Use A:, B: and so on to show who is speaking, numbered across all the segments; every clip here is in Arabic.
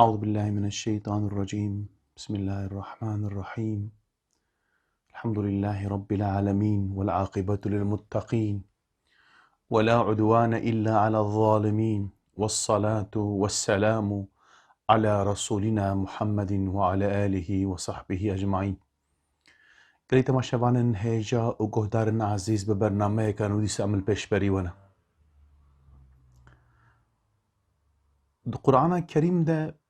A: أعوذ بالله من الشيطان الرجيم. بسم الله الرحمن الرحيم. الحمد لله رب العالمين والعاقبة للمتقين ولا عدوان إلا على الظالمين، والصلاة والسلام على رسولنا محمد وعلى آله وصحبه أجمعين. قريت ما شبان هيجا وقهدار عزيز ببرنامج كانوا دي سأمل بيشبري وانا القرآن الكريم ده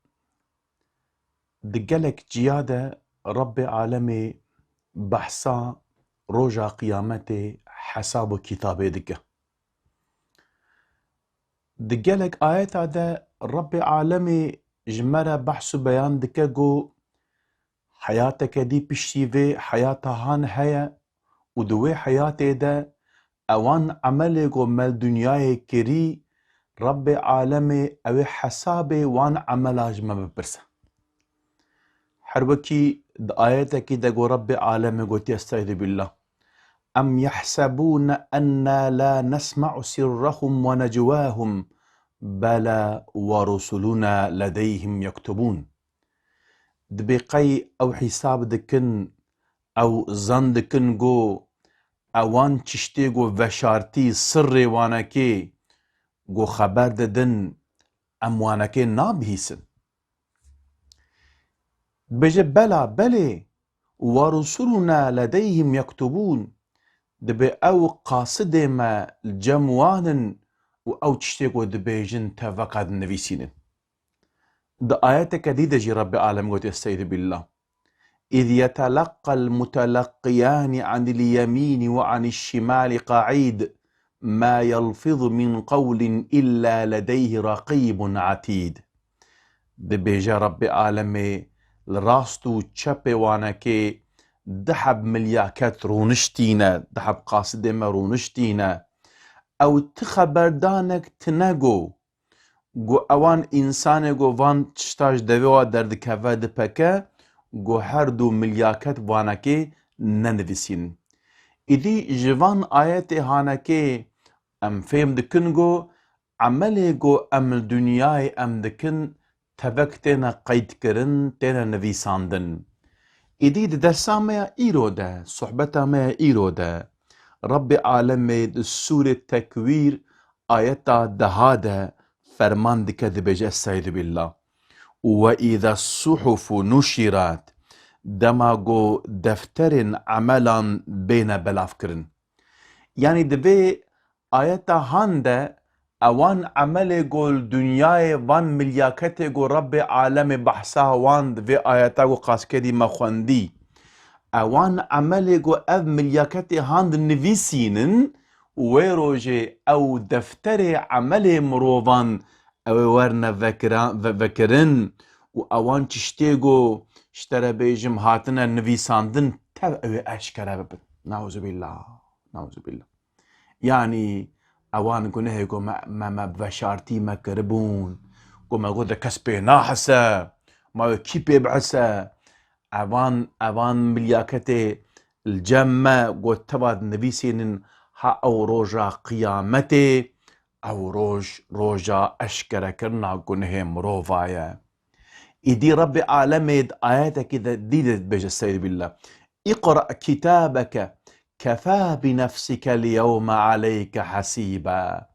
A: دقلك جيادة رب عالمي بحثا روجا قيامتي حساب كتابي دقالك آيات هذا رب عالمي جمرة بحث بيان جو حياتك دي بشتيفي حياتها هان هيا ودوي حياتي ده اوان عملي جو مال دنياي كري رب عالمي او حسابي وان عملاج ما ببرسه حربكي آياتك ده جو رب عالمي قلت يستعيذ بالله أم يحسبون أنا لا نسمع سرهم ونجواهم بلى ورسلنا لديهم يكتبون. دبقي أو حساب دكن أو زن دكن جو أوان تشتي جو وشارتي سر وانكي جو خبر ددن أم وانكي نابهيسن بجي بلى ورسلنا لديهم يكتبون. دبي أو قاصد ما الجموان أو تشتيقو دبيجن تفقد النبيسين. ده آيات كديدة جي رب العالمين قلت يستعيذ بالله إذ يتلقى المتلقيان عن اليمين وعن الشمال قعيد ما يلفظ من قول إلا لديه رقيب عتيد. دبيجا رب العالمين الراستو تشابي وانكي دحب ملياكات رونشتينا دحب قاصد ما رونشتينا او تخبر دانك تنگو گو اوان انسان گو وان تشتاج دویوا دردکوه دپکه گو هر دو ملیاکت وانکه ننویسین. ایدی جوان آیت هانکه ام فهم دکن گو عمل گو ام دنیای ام دکن تبک تینا قید کرن تینا نویساندن. ایدی درسا ما ایرو ده صحبتا ما ایرو ده رب عالمي سورة تكوير آياتا دهاده فرمان دكه دبجه استعيذ بالله وإذا الصحف نشرت دماغو دفتر عملا بين بلافكرن. يعني دبي آياتا هانده اوان عمل گول دنیای وان ملیاکت گو رب عالم بحثا وان دبي آياتا گو قاسكدي مخواندي اوان عمل گو اف ملیاکت هاند نویسینن ويروجي او دفتر عمل مروفان او ورنا فكرن و اوان تشتيگو اشترى بيجم هاتنا نویساندن تب او اشكرا ببن. نعوذ بالله نعوذ بالله. يعني اوان گناه گو ما بشارتي ما كربون گو ما گو ده كسبه ناحسه ما كيبه بعسه اوان ملیاکت الجمع گو تباد نویسینن ها او روجا قيامته او روجا اشكرا كرنا گنه مروفايا. إدي رب عالمي آياتك كده ديدت بجا السيد بالله اقرأ كتابك كفى بنفسك اليوم عليك حسيبا.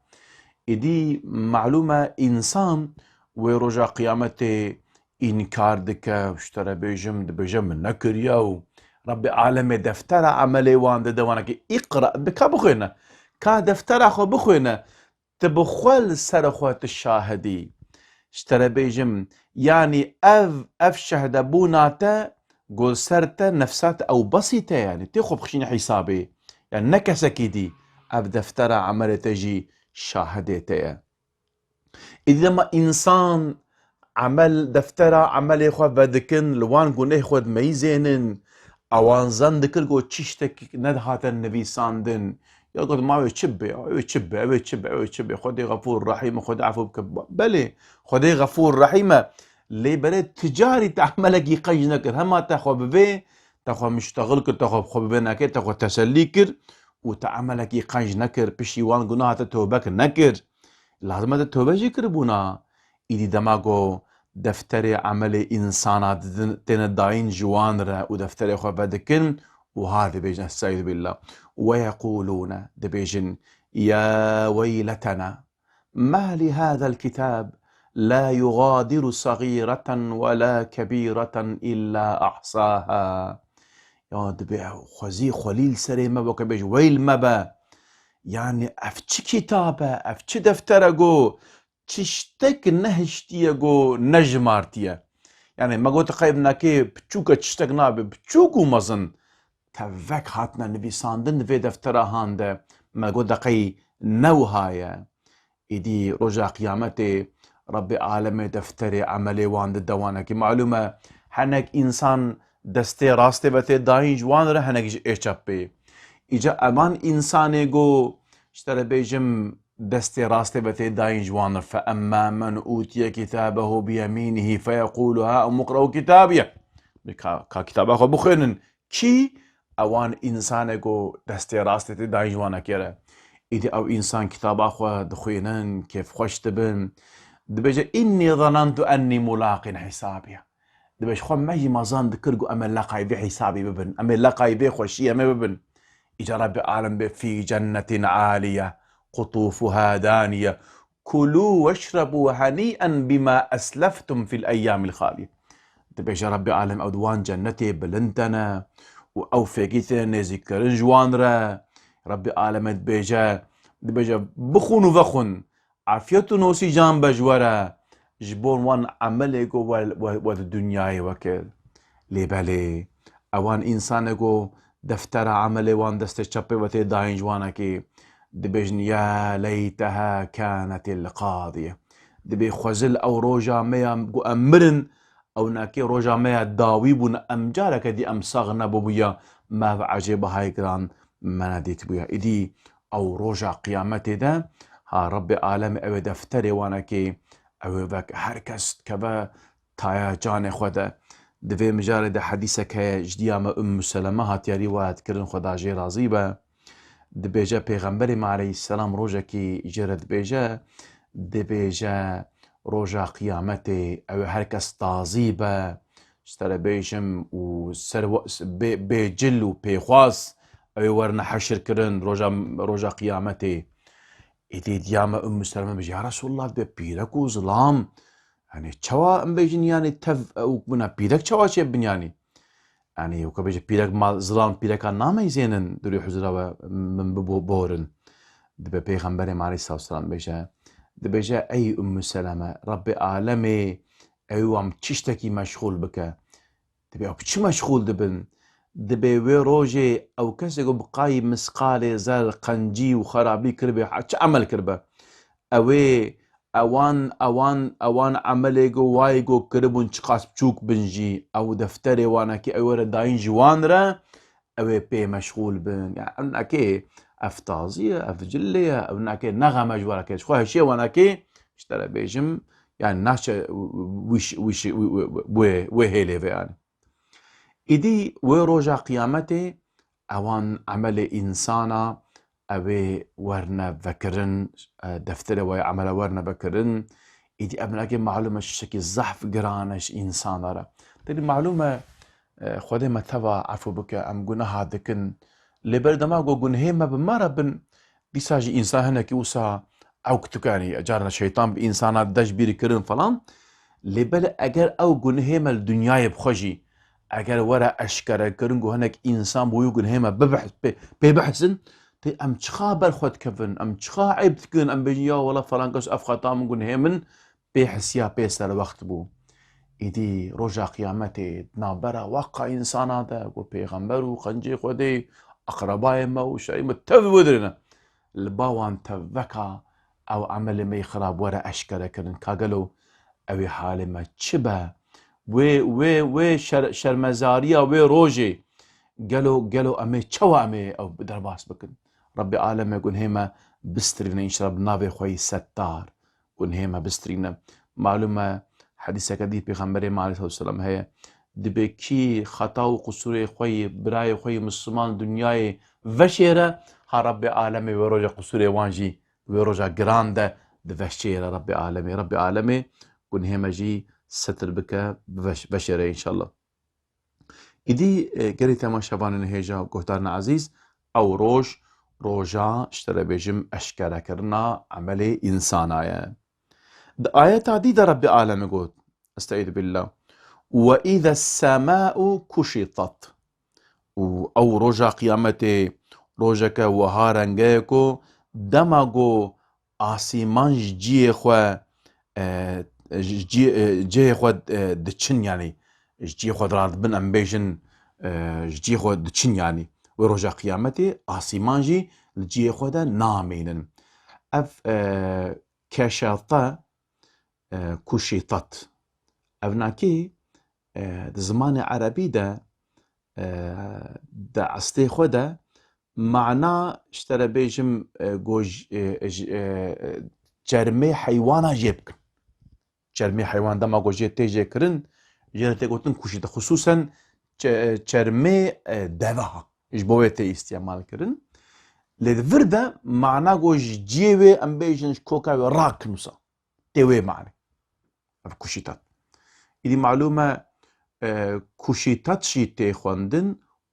A: إدي معلومة إنسان وروجا قيامته إنكار دكا واشترى بيجم نكريا رب عالمي دفتر عملي وان دوانك اقرأ بكا بخوينا كا دفتر اخو بخوينا تبخول سرخوات الشاهدي اشترى بيجم يعني اف شهد بوناتا قول سرتا نفسات او بسيطة يعني تيخو بخشين حسابي يعني نكسكي دي اف دفتر عملي تجي شاهدتي. إذا ما إنسان عمل دفتر عمل يخوض بدكن لوان قول يخوض ميزينن اوان زن دكر قول تشتك ندهات النبي ساندن يقول ما يتشبه خدي غفور رحيم خدي عفو بك بلي خدي غفور رحيمة لي بلي تجاري تعملك يقيج نكر هما تاخو ببي تاخو مشتغل كر تاخو خو ببي نكر تاخو تسلي كر وتعملك يقيج نكر بشي وان قناها تتوبك نكر لازم التوبة جي كربونا إيدي دماغو دفتر عمل إنسانات تين داين جوان را ودفتر خو بدكن وهذا بيجن استعيذ بالله ويقولون دبيجن يا ويلتنا ما لهذا الكتاب لا يغادر صغيرة ولا كبيرة إلا أحصاها. يا دبي خوزي خليل سري مبا كبيج ويل مبا يعني أفتش كتابة أفتش دفترقو تشتك نهشتيقو نجمارتيا يعني ما قلت قيبنا كي بتشوكا تشتك نابي بتشوكو مزن تفك هاتنا نبيساندن في دفترا هانده ما قلت قي نوهايا إدي رجع قيامتي ربي عالمي دفتري عملي واند دوانك معلومة حنك إنسان دستي راستي بتي داين جوان را حنك إيش أبي إجا أمان إنساني جو اشترى بيجم دستي راستي بتي داين جوان فأما من أوتي كتابه بيمينه فيقول ها أمقرأ كتابيه كتابه خو بخيرن كي أوان إنساني جو دستي راستي داين جوانا كيرا إذا أو إنسان كتاب أخوة دخوينن كيف خوش تبن دبجة إني ظننت أني ملاق حسابي دبج خو ماجي مازان ذكرقو أما لقاي بي حسابي ببن أما لقاي بي خوشية ما ببن إجا رب العالم في جنة عالية قطوفها دانية كلوا واشربوا هنيئا بما أسلفتم في الأيام الخالية دبج رب العالم أودوان جنتي بلنتنا أو فيكيتنا ذكر جوانرا ربي عالمت بيجا بخون وفخون عافيتو نوسي جان بجورا جبون وان عمليكو والدنيا وكل ليبالي اوان انسانكو دفتر عملي وان دست چپي وتي داين جوانكي دبجن يا ليتها كانت القاضية دبي خزل او روجا ميا امرن او ناكي روجا ميا داويبون امجارك دي امصغنا بوبيا ما عجب هاي كران مناديت بويا إدي أو رجع قيامتي ده ها ربي عالم أو دفتري وانا كي أو ذاك هركس كبا تايا جاني خدا دفي مجال ده حديثك هي جديامة سلمة هاتيا رواية كرن خدا جي رازيبا دبيجا پیغمبر عليه السلام روجا كي جرد بيجا دبيجا رجع قيامتي أو هركس تازيبا اشترى بيجم وسر بيجل وبيخواس أو ورنا حشر كرن روجا قيامتي إدي ديامة سلمة بيجي يا رسول الله بيرك وظلام يعني تشوا بيجن يعني تف أو بنا بيرك تشوا شيء بنياني يعني وكبيجي بيرك ما ظلام بيرك نامي زينن دري حزرة من بورن دبي بيغمبري عليه الصلاة والسلام بيجا أي سلمة ربي عالمي أيوة عم تشتكي مشغول بك دبي أو بتش مشغول دبي وي روجي أو كسي بقاي مسقالي زال قنجي وخرابي كربي حتى عمل كربه أوي أوان عمليجو وايجو كربون تشقاس بشوك بنجي أو دفتري وانا كي أورا داين جوانرا أوي بي مشغول بن يعني أنا كي أفتازية أفجلية أنا كي نغمة جوارا كي شخوها شي وانا كي اشترى بيجم يعني ناشا وش وهيلي يعني إدي وروجا قيامتي أوان عمل إنسانا أوي ورنا بكرن دفتر وي عمل ورنا بكرن إدي أبناكي معلومة شكي الزحف قرانش إنسان را تدي معلومة خودي ما تبا عفو بك أم قناها دكن لبرد ما قو هيما بمارا بن بيساجي إنسان هناك يوسا أو كتكاني جارنا شيطان بإنسانات داش بيري كرن فلان لبل أجر أو هيما الدنيا بخجي اگر ورا اشکره کرنگو هنک انسان بویگن هما ببحثن تي ام چخا برخوت كفن ام چخا عيب تكن ام بيجي يا والله فلان كس افخطا منقن همن بيحسيا بيسر وقت بو إدي رجع قيامتي نابرا وقع إنسان هذا وبيغمبر وخنجي خودي أقربائي ما وشيء متفق ودرنا الباوان تفكا أو عمل ما يخرب ورا أشكره كرن كاغلو أو حال ما تشبه و شرمزاريا و روجي قالوا أمي تشوا أمي أو درباس بكن ربي عالم يقول هما بسترينا يشرب نابي خوي ستار قل هما بسترينا معلومة حديثة كدي بيغمبري عليه الصلاة والسلام هي دبي كي خطا وقصوري خوي براي خوي مسلمان دنياي فشيرة ها ربي عالمي وروجا قصوري وانجي وروجا جراندا دفشيرة ربي عالمي قل هما جي ستر بکە بەشێرە ئینشەڵڵا. ئیدی گەری تەماشەوانن هێژا و گۆتارنە عەزیز ئەو ڕۆژ ڕۆژا شتەرە بێژم ئەشکارەکردنا عەمەلێ ئینسانایە. ئاەتا دیدە رەبی عالەمە گوت ئەستەعیذ بالله وإذا السماء كشطت أو روجا قيامتي روجك وهارنجيكو دماغو آسيمان جي خوا جي خوا دچن يعني جي خوا دراد بن أمبيجن جي خوا دچن يعني وروجا قيامتي آسيمان جي الجي خوا دا نامينن أف كشطة كشطت أبناكي زمان عربي ده عستي خوده معنا اشترى بيجم جوج جرمي حيوانا جيبك جرمي حيوان ده ما جوجي تيجي كرن جرتي قلتن كوشيده خصوصا جرمي دواها ايش بويتي استعمال كرن للفرده معنا جوج جيوي ام بيجن كوكا راك نوسا تيوي معني كوشيتات دي معلومه کوشیتات شی تی خوندن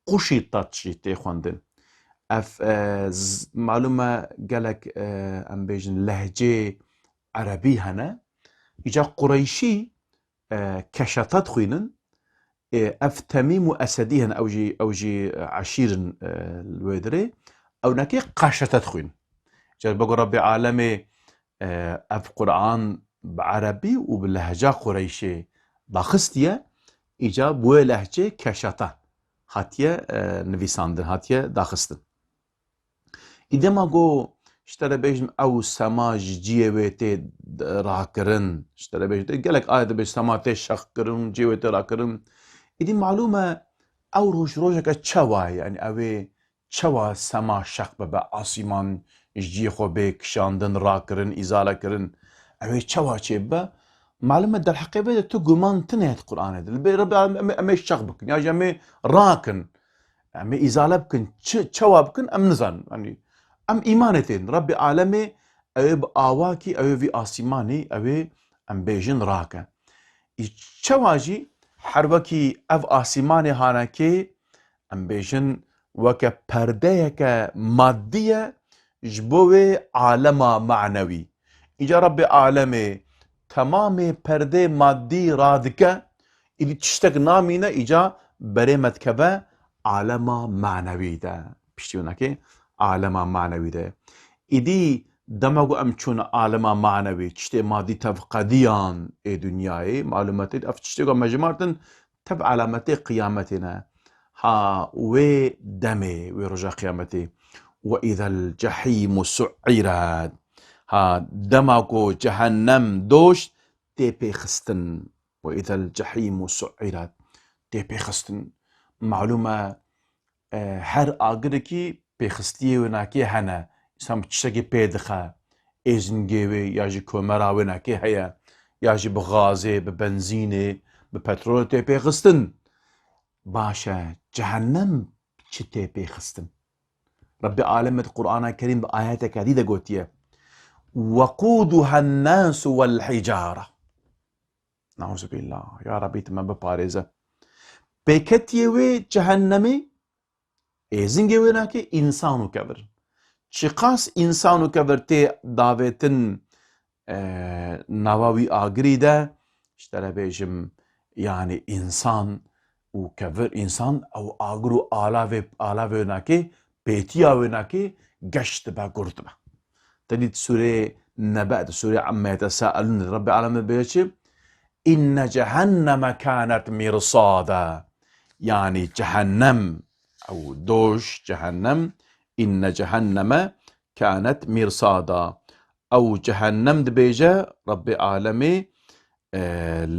A: قوشیتات شی تی خوندن اف معلومه گلک ام بیجن لهجه عربی هنه ایجا قریشی کشتات خوینن اف تمیم و اسدی هن اوجی عشیرن الویدره او نکی قشتات خوین جا بگو رب عالمي اف قرآن بعربي وباللهجه قريشي داخستيه ایجا بوی لهجه کشتا هاتیه نویساندن هاتیه داخستن ایده ما گو اشتره بیجم او سما جیه ویتی راه کرن اشتره بیجم گلک آیده بیج سما تی شخ کرن جیه ویتی راه کرن ایدی معلومه او روژه که چوای یعنی اوی چوا سما شخ ببا آسیمان جیه خو بی کشاندن راه کرن ازاله کرن اوی چوا چه با معلومة در الحقيقة تو قمان تنهت القرآن هذا رب أما يشغ بكن يا جماعة راكن أما إزالة بكن شوا بكن أم نزان يعني أم إيمانتين ربي عالمي أو بآواكي أو في آسماني أو أم بيجن راكن شواجي حربكي أف آسماني هانكي أم بيجن وكا پردهك مادية جبوه عالم معنوي إجا ربي عالمي تمام پرده مادی رادکه ایدی تشتک نامینه ایجا بره مدکبه عالم معنوی ده پشتیونه که عالم معنوی ده ایدی دماغو امچون عالم معنوی تشتی مادی تفقدیان ای دنیای معلوماتی اف تشتیگو مجمارتن تف علامتی قیامتنا ها و دمه و رجا قیامتی و اذا الجحیم سعیرات ها دماغو جهنم دوش تي بيخستن وإذا الجحيم سعرت تي بيخستن معلومة هر آگرکی بيخستيه وناكي هنا سام تشتكي بيدخه إزنجيوي ياجي كومرا وناكي هيا ياجي بغازي ببنزيني ببترول تي بيخستن باشا جهنم چي تي بيخستن ربي عالم القرآن الكريم بآياتك عديدة قوتيه وقودها الناس والحجارة نعوذ بالله يا ربي تمام بباريزة بكتيوي جهنمي إزنجي ناكي إنسانو كبر شقاس إنسانو كبر تي داوتن نواوي آگري ده اشترى بيجم يعني إنسان وكبر إنسان أو آگرو آلاوي ناكي بيتياوي ناكي گشت با گرد با تجد سورة نبأ سورة عما يتساءلون رب العالمين بيجي إن جهنم كانت مرصادا يعني جهنم أو دوش جهنم إن جهنم كانت مرصادا أو جهنم دبيجة رب العالمين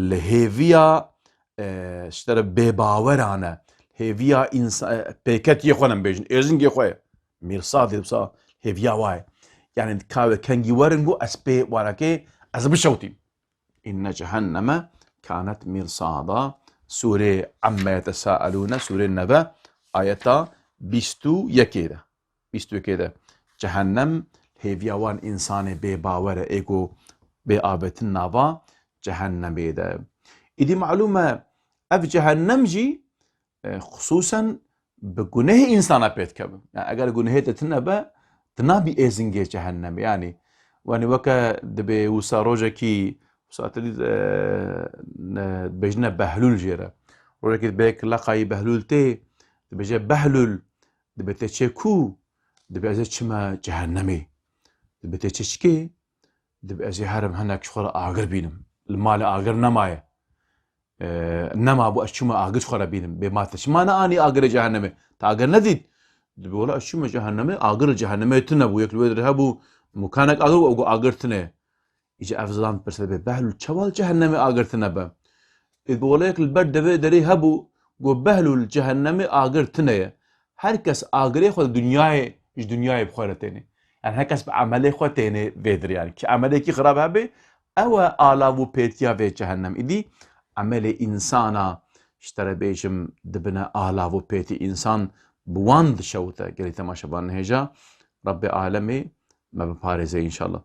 A: لهيفيا اشترى بباورانا هيفيا إنسان بيكت يخونم بيجن إذن يخوي مرصاد بصا هيفيا واي يعني كاوي كنجي ورنجو أسبي وركي أزبشوتي إن جهنم كانت مرصادا سورة عما يتساءلون سورة النبأ آية بيستو يكيدا جهنم هيفيا وان إنسان بباور إيجو بآبت النبا جهنم بيدا إدي معلومة أف جهنم جي خصوصا بجنيه إنسان بيت كم يعني أقل جنيه تتنبأ تنابي إيزنجي جهنم يعني واني وكا دبي وساروجا كي وساتريد بجنا بهلول جيرا وركيد بيك لقاي بهلول تي دبي جا بهلول دبي تشيكو دبي أزي شما جهنمي دبي تشكي دبي أزي هرم هناك شخورا آغر بينم المال آغر نمايا نما ابو اشما اغش خرا بينم بماتش ما انا اني اغر جهنم تاغر نديد دبي ولا اشما جهنم اغر جهنم تنبو يكل ودر هبو مكانك اغر او اغر تنه يجي افزلان برسل بهلو تشوال جهنم اغر تنبا اذ بوليك البرد دري هبو جو بهلو الجهنم اغر تنه هركس اغر خد دنياي ايش دنياي بخورتني يعني هركس بعمله خوتني بيدر يعني كي عمله كي خراب هبي او الاو بيتيا في جهنم ايدي عمل إنسانا اشترى بيجم دبنا آلاف وبيتي إنسان بواند شوته قال تماشى بان هجا رب عالمي ما ببارزي إن شاء الله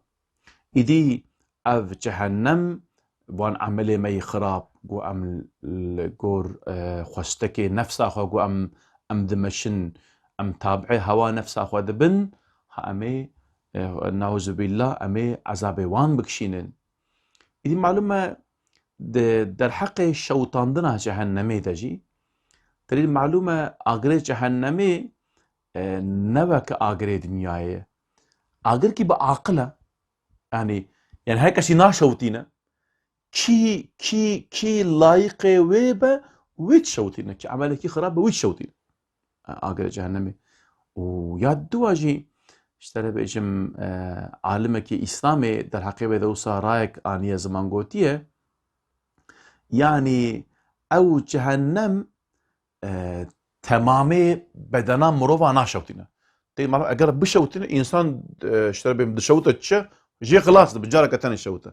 A: إدي أف جهنم وان عملي ما يخراب قو أم الجور خوستكي نفسه خو قو أم دمشن أم تابعي هوا نفسه خو دبن أمي نعوذ بالله أمي عذاب وان بكشينن إدي معلومة در حق شوطاندنا جهنمي دجي تريد معلومة آغري جهنمي نبك آغري دنياي آغر كي بعقله يعني هيك شي ناشوتينا كي لايق ويبا ويش شوتينا كي عمله كي خراب ويش شوتينا آغري جهنمي ويادو اجي اشترى بيجم عالمك إسلامي در حقيقة دوسا رايك آنية زمان قوتيه يعني او جهنم تمامي بدنا مروفا ناشوتينا اگر بشوتينا انسان اشترى بهم دشوته تشا جي خلاص بجارة كتاني شوته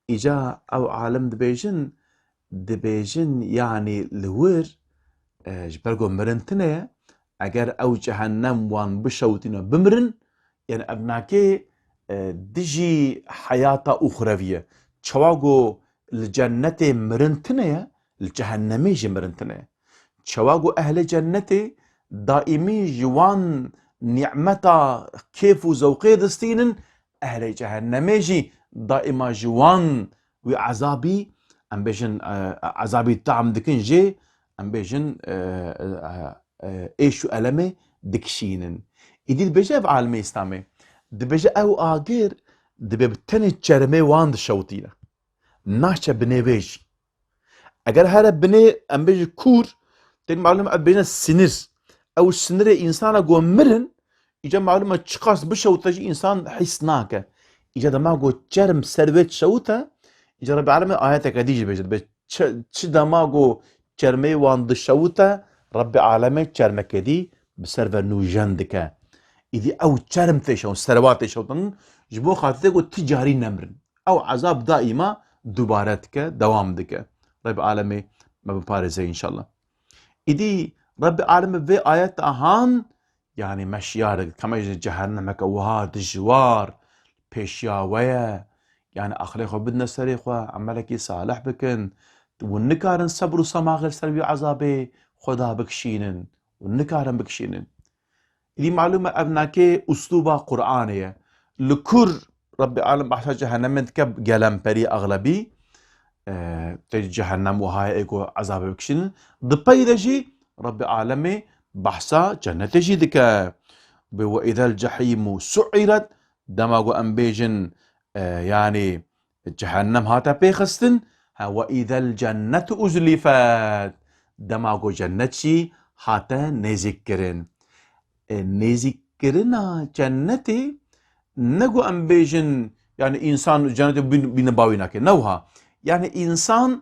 A: اجا او عالم دبيجن يعني لور جبرقو مرنتنا اگر او جهنم وان بشوتينا بمرن يعني ابناكي دجي حياة اخروية تشواغو الجنة مرنتنية الجهنمي مرنتنية شواغو أهل جنتي دائمي جوان نعمتا كيف وزوقي دستين أهل جهنمي دائما جوان وعذابي أم بيجن عذابي طعم دكين جي أم بيجن إيشو ألمي دكشينن إدي بيجا بعالمي إسلامي دبيجا أو آغير دبي بتني تشرمي وان دشوتينا ناشا بنيبيج اگر هر بني ام بيجي كور تين معلومه بين السنر او السنر انسان جو مرن اجا معلومه تشخاص بشوتج انسان حسناك اجا دماغو جرم سروت شوتا اجا رب العالمين اياتك ديجي بيجي تش دماغو جرمي وان دشوتا رب العالمين جرمك دي بسرفر نوجندك اذا او جرم تشون سروات شوتن جبو خاطرك تجاري نمرن او عذاب دائما دوبارتك دوام دك رب العالمين ما ببارزي ان شاء الله إدي رب العالمين في آيات أهان يعني مشيار كما يجي جهنمك وهاد الجوار بيشياوية يعني أخليخو بدنا سريخو عملكي صالح بكن والنكارن صبر وصماغل سلبي عذابي خدا بكشينن والنكارن بكشينن إدي معلومة أبناكي أسلوبة قرآنية لكر رب العالمين بحث جهنم كب جلم بري أغلبي تجي جهنم وهاي ايكو عذاب بكشين ضبي دجي رب العالمين بحثا جنة تجي دك وإذا الجحيم سعرت دماغو أنبيجن يعني جهنم هاتا بيخستن وإذا الجنة أزلفت دماغو جنتشي هاتا نذكرن نذكرنا جنتي نگو أنبيجن يعني إنسان جنة بنباويناك نوها يعني إنسان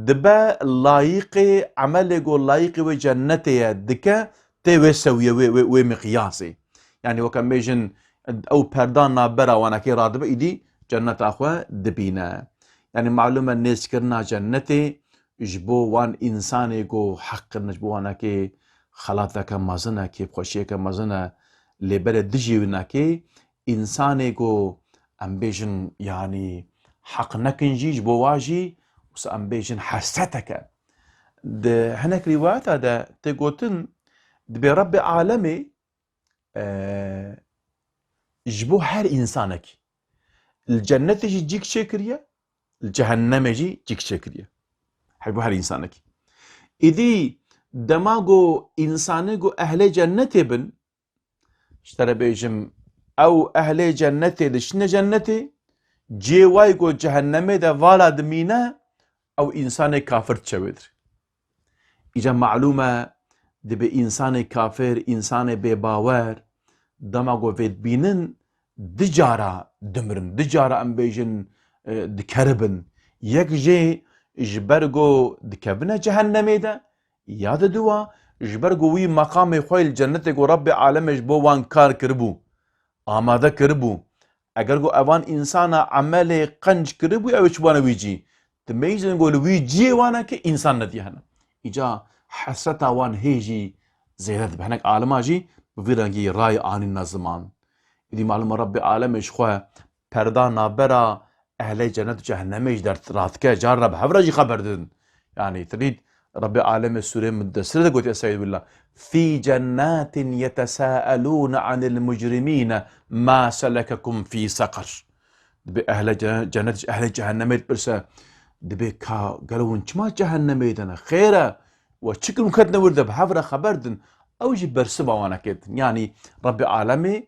A: دبا لايق عمله لايق وجنته دكا تي سويه ومقياسي يعني وكان بيجن او پردان نابرا وانا كي رادبه ايدي جنة اخوة دبينا يعني معلومة الناس كرنا جنتي جبو وان انساني جو حق نجبو وانا كي خلاتك مازنا كي بخوشيك مازنا لبرد دجي وانا كي انساني جو ام بيجن يعني حق نكنجي جبو واجي وس ام بيجن حسرتك هناك روايات هذا تقولن دبي رب عالمي جبو هر انسانك الجنة جيك شكريا الجهنم جيك شكريا حبو هر انسانك إذي دماغو إنسانيغو أهل جنتي بن اشترى بيجم أو أهل جنتي دشنا جنتي جيوايغو جهنمي دا فالا دمينا أو إنسان كافر تشويدر إجا معلومة دبي إنسان كافر إنسان بباور دماغو فيد بينن دجارة دمرن دجارة أم بيجن دكربن يك جي جبرغو دكبنا جهنمي دا ياد دوا جبرغو وي مقام خوي الجنة گو رب عالمش بو وان كار كربو آماده كربو اگر گو اوان انسان عمل قنج كربو او چوانا ويجي تميزن گو ويجي وانا كي انسان نديهنا اجا حسرتا وان هيجي زيادة بهناك عالما جي بفيرانجي راي آن النظمان إذا معلومة رب عالمش خواه پردا نابرا أهل جنة جهنمش در راتكه جارب هفراجي خبر دن يعني تريد رب عالم السورة مدسرة قلت يا سيد بالله في جنات يتساءلون عن المجرمين ما سلككم في سقر دبي أهل جنة أهل جهنم برسا دبي قالوا انشما جهنم يدنا خيرا وشكل مكتنا ورد بحفرة خبردن أو جي برسبا وانا كده يعني رب عالمي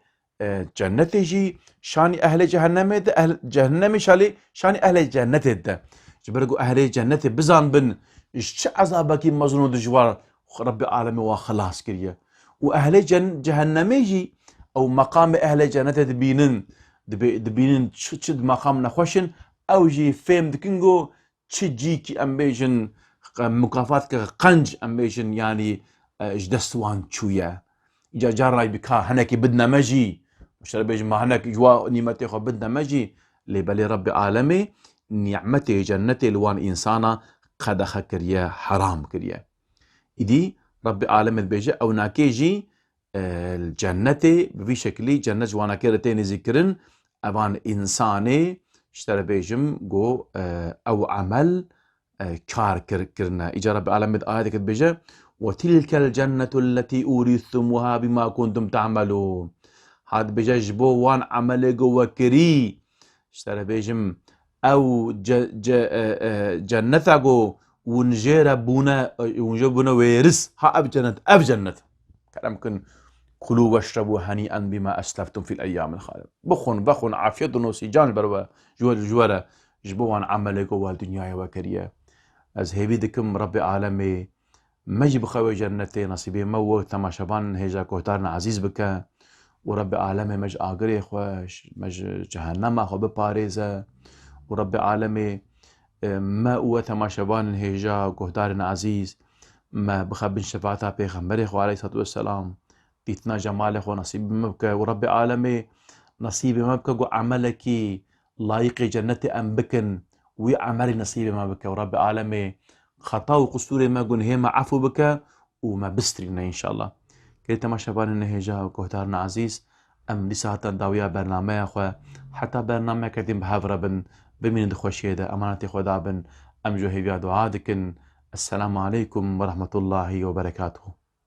A: جنة جي شاني أهل جهنم ده أهل جهنم شاني أهل جنة ده جبرقوا أهل جنة بزان بن ايش عذابك مظنون دجوار رب العالمين وخلاص كريه واهل جهنم يجي او مقام اهل جنة دبينن تشد مقام نخوشن او جي فيم دكنجو تشجيكي امبيجن مكافات قنج امبيجن يعني جدستوان تشويا اجا جاراي بكا هناك بدنا مجي مش بيجي ما هناك جوا نيمتي خو بدنا مجي لبلي رب العالمين نعمتي جنتي لوان انسانا قدخ كريا حرام كريا إدي رب العالم البيجي أو ناكيجي الجنة بفي شكلي جنة جوانا كيرتين ذكرن أبان إنساني اشترى بيجم جو أو عمل كار كرنا إجا رب العالم الآية بيجي وتلك الجنة التي أورثتموها بما كنتم تعملون هاد بيجي جبو وان عمل جو وكري اشترى بيجم او جنتاغو ونجيرا بونا ويرس ها اب جنت كلام كن كلوا واشربوا هنيئا بما اسلفتم في الايام الخاليه بخون عافيه نوسي جان بروا جوارا جبوان عملكو والدنيا وكريا از هيبي دكم رب عالمي مجي بخوي جنتي نصيبي مو تماشبان هيجا كوتارنا عزيز بك ورب عالمي مج اغري خوش مج جهنم اخو بباريزه ورب عالمي ما هو تماشبان هيجا قهدارنا عزيز ما بخبن شفاعتها بيغمبري خو عليه الصلاة والسلام تيتنا جمالي خو نصيب مبكى ورب عالمي نصيب مبكى قو عملكي لايق جنتي أم بكن وعملي نصيب مبكى ورب عالمي خطا وقصوري ما قن هيما عفو بك وما بسترنا إن شاء الله كي تماشبان هيجا قهدارنا عزيز أم لساعة داوية برنامج خو حتى برنامج كتيم بهافرا بن بمين دخوشي ده أمانتي خدا بن أم جوهي بيا دعاء دكن السلام عليكم ورحمة الله وبركاته.